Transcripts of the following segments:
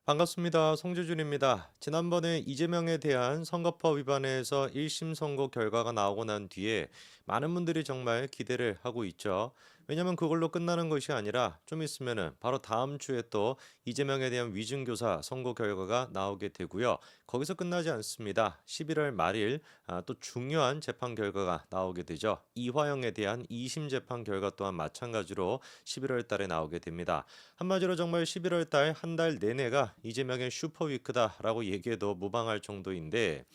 반갑습니다. 송재준입니다. 지난번에 이재명에 대한 선거법 위반에서 1심 선고 결과가 나오고 난 뒤에 많은 분들이 정말 기대를 하고 있죠. 왜냐면 그걸로 끝나는 것이 아니라 좀 있으면은 바로 다음 주에 또 이재명에 대한 위증교사 선고 결과가 나오게 되고요. 거기서 끝나지 않습니다. 11월 말일 또 중요한 재판 결과가 나오게 되죠. 이화영에 대한 2심 재판 결과 또한 마찬가지로 11월 달에 나오게 됩니다. 한마디로 정말 11월 달 한 달 내내가 이재명의 슈퍼위크다라고 얘기해도 무방할 정도인데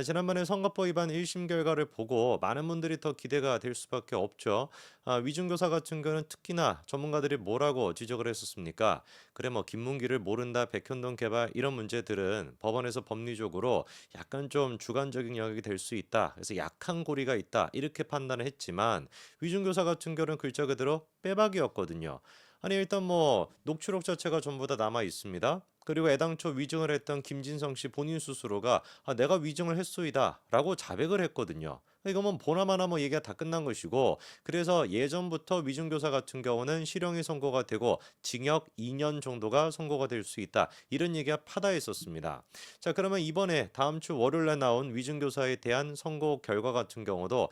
지난번에 선거법 위반 1심 결과를 보고 많은 분들이 더 기대가 될 수밖에 없죠. 위중교사 같은 경우는 특히나 전문가들이 뭐라고 지적을 했었습니까? 그래 뭐 김문기를 모른다, 백현동 개발 이런 문제들은 법원에서 법리적으로 약간 좀 주관적인 영역이 될 수 있다. 그래서 약한 고리가 있다. 이렇게 판단을 했지만 위중교사 같은 경우는 글자 그대로 빼박이었거든요. 아니 일단 뭐 녹취록 자체가 전부 다 남아 있습니다. 그리고 애당초 위증을 했던 김진성 씨 본인 스스로가 내가 위증을 했소이다라고 자백을 했거든요. 이거면 보나마나 뭐 얘기가 다 끝난 것이고 그래서 예전부터 위증교사 같은 경우는 실형이 선고가 되고 징역 2년 정도가 선고가 될 수 있다. 이런 얘기가 파다해 있었습니다. 자 그러면 이번에 다음 주 월요일에 나온 위증교사에 대한 선고 결과 같은 경우도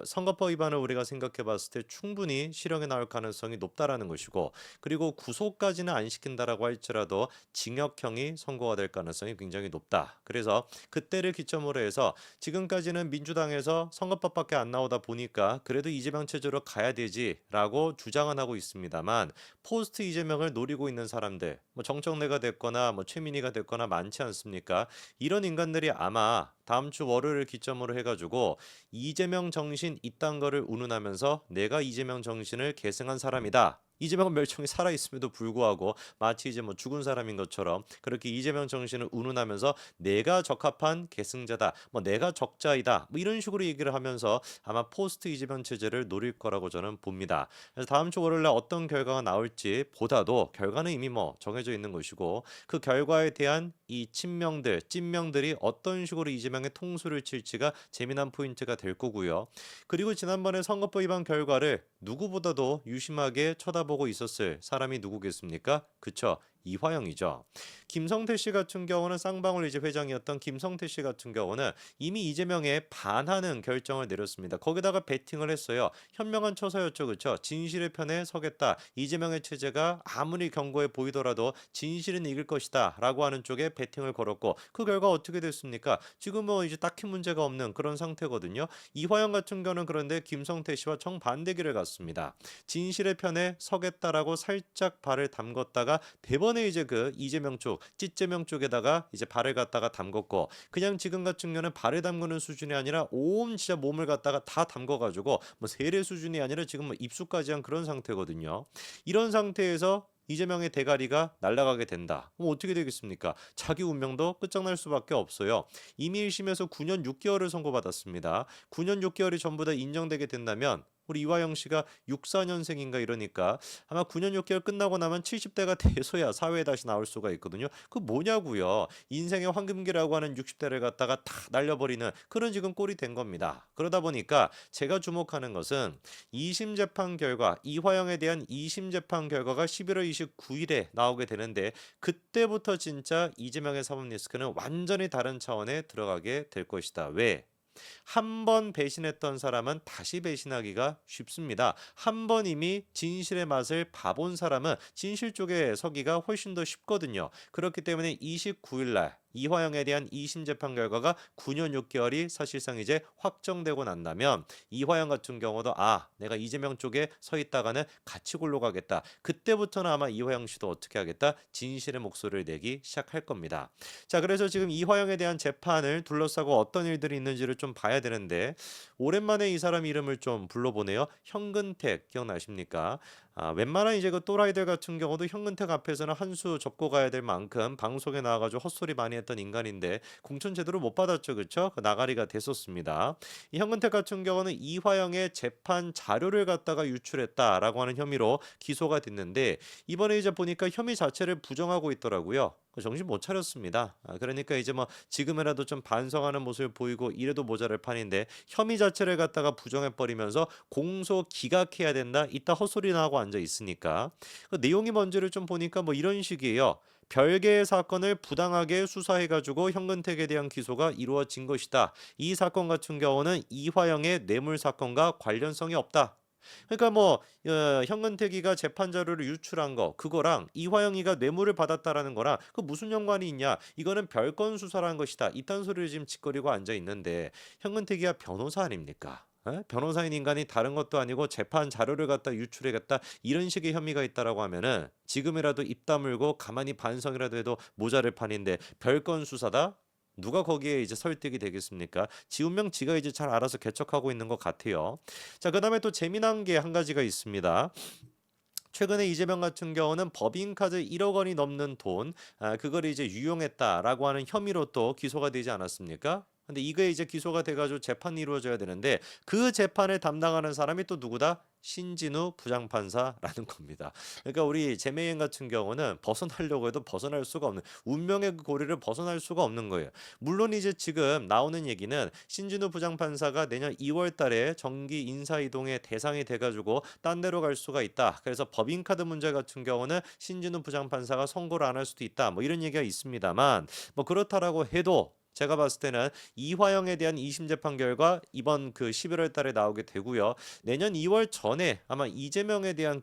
선거법 위반을 우리가 생각해 봤을 때 충분히 실형에 나올 가능성이 높다라는 것이고 그리고 구속까지는 안 시킨다라고 할지라도 징역형이 선고가 될 가능성이 굉장히 높다. 그래서 그때를 기점으로 해서 지금까지는 민주당에서 선거법밖에 안 나오다 보니까 그래도 이재명 체제로 가야 되지라고 주장은 하고 있습니다만 포스트 이재명을 노리고 있는 사람들 뭐 정청래가 됐거나 뭐 최민희가 됐거나 많지 않습니까? 이런 인간들이 아마 다음 주 월요일을 기점으로 해가지고 이재명 정신 이딴 거를 운운하면서 내가 이재명 정신을 계승한 사람이다. 이재명은 멸종이 살아있음에도 불구하고 마치 이제 뭐 죽은 사람인 것처럼 그렇게 이재명 정신을 운운하면서 내가 적합한 계승자다, 뭐 내가 적자이다, 뭐 이런 식으로 얘기를 하면서 아마 포스트 이재명 체제를 노릴 거라고 저는 봅니다. 그래서 다음 주 월요일에 어떤 결과가 나올지 보다도 결과는 이미 뭐 정해져 있는 것이고 그 결과에 대한 이 친명들, 찐명들이 어떤 식으로 이재명의 통수를 칠지가 재미난 포인트가 될 거고요. 그리고 지난번에 선거법 위반 결과를 누구보다도 유심하게 쳐다보고 있었을 사람이 누구겠습니까? 그쵸. 이화영이죠. 김성태 씨 같은 경우는 쌍방울 이제 회장이었던 김성태 씨 같은 경우는 이미 이재명에 반하는 결정을 내렸습니다. 거기다가 베팅을 했어요. 현명한 처사였죠. 그렇죠? 진실의 편에 서겠다. 이재명의 체제가 아무리 견고해 보이더라도 진실은 이길 것이다. 라고 하는 쪽에 베팅을 걸었고 그 결과 어떻게 됐습니까? 지금 뭐 이제 딱히 문제가 없는 그런 상태거든요. 이화영 같은 경우는 그런데 김성태 씨와 정반대길을 갔습니다. 진실의 편에 서겠다라고 살짝 발을 담궜다가 대번에 이제 그 이재명 쪽, 찌재명 쪽에다가 이제 발을 갖다가 담궜고 그냥 지금 같은 경우는 발을 담그는 수준이 아니라 온 진짜 몸을 갖다가 다 담궈가지고 뭐 세례 수준이 아니라 지금 뭐 입수까지 한 그런 상태거든요. 이런 상태에서 이재명의 대가리가 날아가게 된다. 뭐 어떻게 되겠습니까? 자기 운명도 끝장날 수밖에 없어요. 이미 1심에서 9년 6개월을 선고받았습니다. 9년 6개월이 전부 다 인정되게 된다면 우리 이화영 씨가 64년생인가 이러니까 아마 9년 6개월 끝나고 나면 70대가 돼서야 사회에 다시 나올 수가 있거든요. 그 뭐냐고요. 인생의 황금기라고 하는 60대를 갖다가 다 날려버리는 그런 지금 꼴이 된 겁니다. 그러다 보니까 제가 주목하는 것은 2심 재판 결과 이화영에 대한 2심 재판 결과가 11월 29일에 나오게 되는데 그때부터 진짜 이재명의 사법 리스크는 완전히 다른 차원에 들어가게 될 것이다. 왜? 한 번 배신했던 사람은 다시 배신하기가 쉽습니다. 한 번 이미 진실의 맛을 봐본 사람은 진실 쪽에 서기가 훨씬 더 쉽거든요. 그렇기 때문에 29일 날 이화영에 대한 2심 재판 결과가 9년 6개월이 사실상 이제 확정되고 난다면 이화영 같은 경우도 내가 이재명 쪽에 서 있다가는 같이 굴러가겠다. 그때부터는 아마 이화영 씨도 어떻게 하겠다? 진실의 목소리를 내기 시작할 겁니다. 자, 그래서 지금 이화영에 대한 재판을 둘러싸고 어떤 일들이 있는지를 좀 봐야 되는데 오랜만에 이 사람 이름을 좀 불러보네요. 현근택 기억나십니까? 웬만한 이제 그 또라이들 같은 경우도 현근택 앞에서는 한 수 접고 가야 될 만큼 방송에 나와가지고 헛소리 많이 했던 인간인데 공천 제대로 못 받았죠, 그렇죠? 그 나가리가 됐었습니다. 이 현근택 같은 경우는 이화영의 재판 자료를 갖다가 유출했다라고 하는 혐의로 기소가 됐는데 이번에 이제 보니까 혐의 자체를 부정하고 있더라고요. 정신 못 차렸습니다. 그러니까 이제 뭐 지금이라도 좀 반성하는 모습을 보이고 이래도 모자랄 판인데 혐의 자체를 갖다가 부정해버리면서 공소 기각해야 된다. 이따 헛소리 나고 앉아 있으니까 그 내용이 뭔지를 좀 보니까 뭐 이런 식이에요. 별개의 사건을 부당하게 수사해가지고 현근택에 대한 기소가 이루어진 것이다. 이 사건 같은 경우는 이화영의 뇌물 사건과 관련성이 없다. 그러니까 뭐 현근택이가 재판 자료를 유출한 거 그거랑 이화영이가 뇌물을 받았다라는 거랑 그 무슨 연관이 있냐? 이거는 별건 수사라는 것이다. 이딴 소리를 지금 짓거리고 앉아 있는데 현근택이가 변호사 아닙니까? 변호사인 인간이 다른 것도 아니고 재판 자료를 갖다 유출해갔다 이런 식의 혐의가 있다라고 하면은 지금이라도 입 다물고 가만히 반성이라도 해도 모자를 판인데 별건 수사다? 누가 거기에 이제 설득이 되겠습니까? 지 운명 지가 이제 잘 알아서 개척하고 있는 것 같아요. 자, 그다음에 또 재미난 게 한 가지가 있습니다. 최근에 이재명 같은 경우는 법인카드 1억 원이 넘는 돈, 그걸 이제 유용했다라고 하는 혐의로 또 기소가 되지 않았습니까? 근데 이게 이제 기소가 돼가지고 재판이 이루어져야 되는데 그 재판을 담당하는 사람이 또 누구다? 신진우 부장판사라는 겁니다. 그러니까 우리 재매인 같은 경우는 벗어나려고 해도 벗어날 수가 없는 운명의 그 고리를 벗어날 수가 없는 거예요. 물론 이제 지금 나오는 얘기는 신진우 부장판사가 내년 2월 달에 정기 인사 이동의 대상이 돼가지고 딴 데로 갈 수가 있다. 그래서 법인카드 문제 같은 경우는 신진우 부장판사가 선고를 안 할 수도 있다. 뭐 이런 얘기가 있습니다만 뭐 그렇다라고 해도 제가 봤을 때는 이화영에 대한 2심 재판 결과 이번 그 11월 달에 나오게 되고요. 내년 2월 전에 아마 이재명에 대한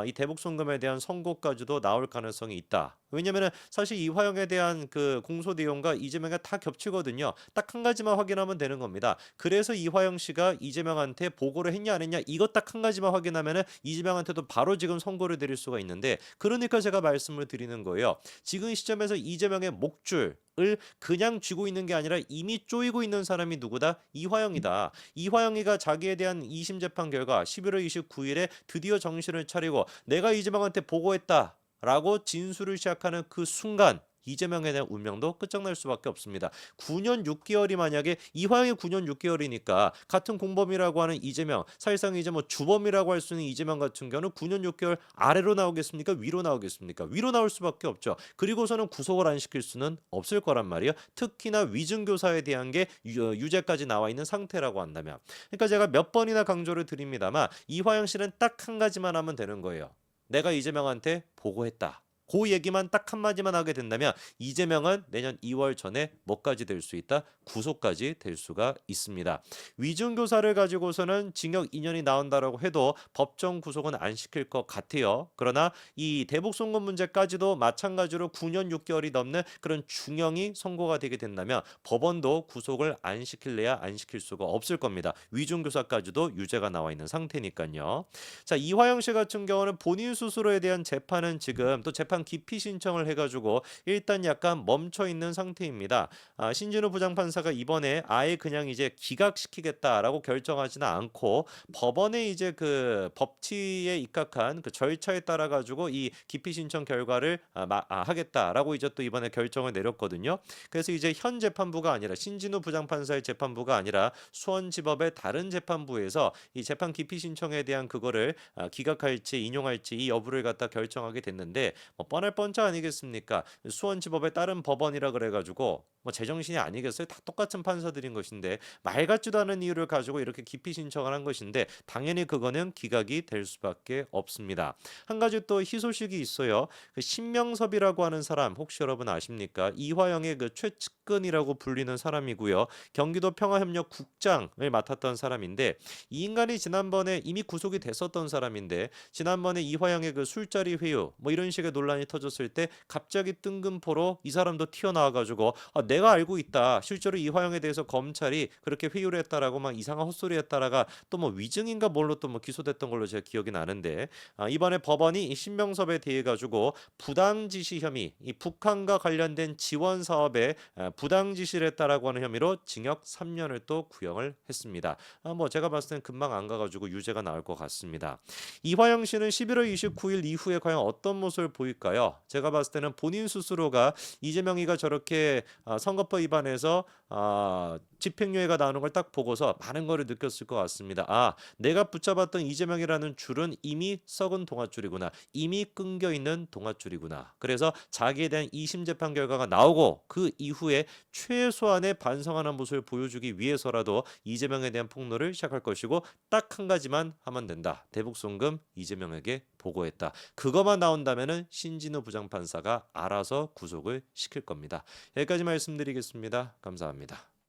이 대북 송금에 대한 선고까지도 나올 가능성이 있다. 왜냐면은 사실 이화영에 대한 그 공소 내용과 이재명이 다 겹치거든요. 딱 한 가지만 확인하면 되는 겁니다. 그래서 이화영 씨가 이재명한테 보고를 했냐 안 했냐 이것 딱 한 가지만 확인하면은 이재명한테도 바로 지금 선고를 드릴 수가 있는데 그러니까 제가 말씀을 드리는 거예요. 지금 시점에서 이재명의 목줄을 그냥 쥐고 있는 게 아니라 이미 쪼이고 있는 사람이 누구다? 이화영이다. 이화영이가 자기에 대한 2심 재판 결과 11월 29일에 드디어 정신을 차리고 내가 이재명한테 보고했다. 라고 진술을 시작하는 그 순간 이재명에 대한 운명도 끝장날 수밖에 없습니다. 9년 6개월이 만약에 이화영이 9년 6개월이니까 같은 공범이라고 하는 이재명, 사실상 이제 뭐 주범이라고 할 수 있는 이재명 같은 경우는 9년 6개월 아래로 나오겠습니까? 위로 나오겠습니까? 위로 나올 수밖에 없죠. 그리고서는 구속을 안 시킬 수는 없을 거란 말이에요. 특히나 위증교사에 대한 게 유죄까지 나와 있는 상태라고 한다면. 그러니까 제가 몇 번이나 강조를 드립니다만 이화영 씨는 딱 한 가지만 하면 되는 거예요. 내가 이재명한테 보고했다. 그 얘기만 딱 한마디만 하게 된다면 이재명은 내년 2월 전에 뭐까지 될 수 있다? 구속까지 될 수가 있습니다. 위중교사를 가지고서는 징역 2년이 나온다라고 해도 법정 구속은 안 시킬 것 같아요. 그러나 이 대북 송금 문제까지도 마찬가지로 9년 6개월이 넘는 그런 중형이 선고가 되게 된다면 법원도 구속을 안 시킬래야 안 시킬 수가 없을 겁니다. 위중교사까지도 유죄가 나와 있는 상태니까요. 자, 이화영 씨 같은 경우는 본인 스스로에 대한 재판은 지금 또 재판 기피 신청을 해가지고 일단 약간 멈춰 있는 상태입니다. 신진우 부장판사가 이번에 아예 그냥 이제 기각시키겠다라고 결정하지는 않고 법원에 이제 그 법치에 입각한 그 절차에 따라 가지고 이 기피 신청 결과를 하겠다라고 이제 또 이번에 결정을 내렸거든요. 그래서 이제 현 재판부가 아니라 신진우 부장판사의 재판부가 아니라 수원지법의 다른 재판부에서 이 재판 기피 신청에 대한 그거를 기각할지 인용할지 이 여부를 갖다 결정하게 됐는데 뭐 뻔할 뻔짜 아니겠습니까? 수원지법의 다른 법원이라 그래가지고 뭐 제정신이 아니겠어요? 다 똑같은 판사들인 것인데 말 같지도 않은 이유를 가지고 이렇게 기피 신청을 한 것인데 당연히 그거는 기각이 될 수밖에 없습니다. 한 가지 또 희소식이 있어요. 그 신명섭이라고 하는 사람 혹시 여러분 아십니까? 이화영의 그 최측근이라고 불리는 사람이고요. 경기도 평화협력국장을 맡았던 사람인데 이 인간이 지난번에 이미 구속이 됐었던 사람인데 지난번에 이화영의 그 술자리 회유 뭐 이런 식의 논란이 터졌을 때 갑자기 뜬금포로 이 사람도 튀어나와가지고 내가 알고 있다. 실제로 이화영에 대해서 검찰이 그렇게 회유를 했다라고 막 이상한 헛소리 했다라가 또 뭐 위증인가 뭘로 또 뭐 기소됐던 걸로 제가 기억이 나는데 이번에 법원이 이 신명섭에 대해 가지고 부당 지시 혐의, 이 북한과 관련된 지원 사업에 부당 지시를 했다라고 하는 혐의로 징역 3년을 또 구형을 했습니다. 뭐 제가 봤을 때는 금방 안 가가지고 유죄가 나올 것 같습니다. 이화영 씨는 11월 29일 이후에 과연 어떤 모습을 보일까요? 제가 봤을 때는 본인 스스로가 이재명이가 저렇게 선거법 위반해서 집행유예가 나오는 걸 딱 보고서 많은 거를 느꼈을 것 같습니다. 아, 내가 붙잡았던 이재명이라는 줄은 이미 썩은 동아줄이구나. 이미 끊겨 있는 동아줄이구나. 그래서 자기에 대한 2심 재판 결과가 나오고 그 이후에 최소한의 반성하는 모습을 보여주기 위해서라도 이재명에 대한 폭로를 시작할 것이고 딱 한 가지만 하면 된다. 대북송금 이재명에게 보고했다. 그것만 나온다면은 신진우 부장판사가 알아서 구속을 시킬 겁니다. 여기까지 말씀드리겠습니다. 감사합니다.